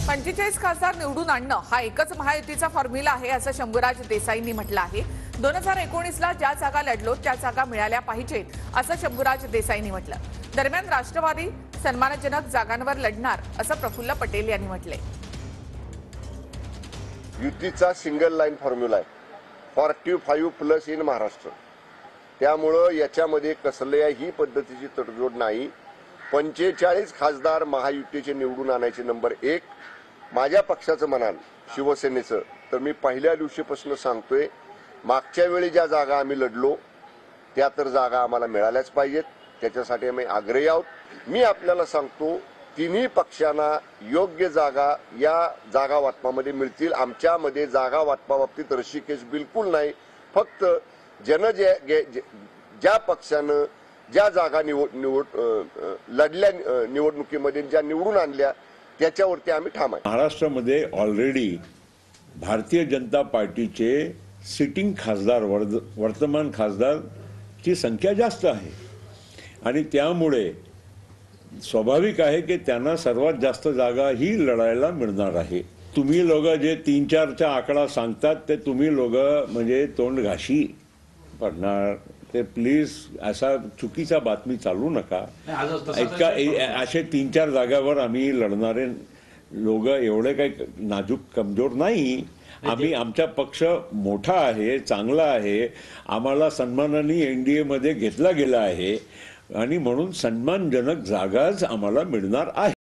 45 खासदार निवडून आणणं हा एकच महायुतीचा फॉर्म्युला आहे असं शंभूराज देसाईंनी म्हटलं आहे। 2019ला ज्या जागा लढलो त्या जागा मिळाल्या पाहिजेत असं शंभूराज देसाईंनी म्हटलं। दरम्यान राष्ट्रवादी सन्मानजनक जागांवर लढणार असं प्रफुल्ल पटेल यांनी म्हटलंय। युतीचा सिंगल लाईन फॉर्म्युला आहे 45+ इन महाराष्ट्र। त्यामुळे याच्यामध्ये कसल्याही पद्धतीची तडजोड नाही। 45 खासदार महायुतीचे निवडून आणायचे नंबर 1। माझ्या पक्षाचं म्हणाल शिवसेनेचं तर मी पहिल्या दिवशीपासून सांगतोय, मागच्या वेळी ज्या जागा आम्ही लढलो त्या तर जागा आम्हाला मिळाल्याच पाहिजेत, त्याच्यासाठी आम्ही आग्रही आहोत। मी आपल्याला सांगतो, तिन्ही पक्षांना योग्य जागा या जागा वाटपामध्ये मिळतील। आमच्यामध्ये जागा वाटपाबाबतीत रशिकेश बिलकुल नाही। फक्त ज्या पक्षानं ज्या जागा लढल्या निवडणुकीमध्ये ज्या निवडून आणल्या त्याच्यावरती आम्ही ठाम आहे। महाराष्ट्रामध्ये ऑलरेडी भारतीय जनता पार्टीचे सिटिंग खासदार वर्तमान खासदारची संख्या जास्त आहे आणि त्यामुळे स्वाभाविक आहे की त्यांना सर्वात जास्त जागा ही लढायला मिळणार आहे। तुम्ही लोक जे 3-4चा आकडा सांगतात ते तुम्ही लोक म्हणजे तोंड घाशी पडणार। ते प्लीज असा चुकीचा बातमी चालू नका। इतका असे 3-4 जागावर आम्ही लढणारे लोक एवढे काही नाजूक कमजोर नाही। आम्ही आमचा पक्ष मोठा आहे, चांगला आहे, आम्हाला सन्मानाने एनडीए मध्ये घेतला गेला आहे आणि म्हणून सन्मानजनक जागाच आम्हाला मिळणार आहे।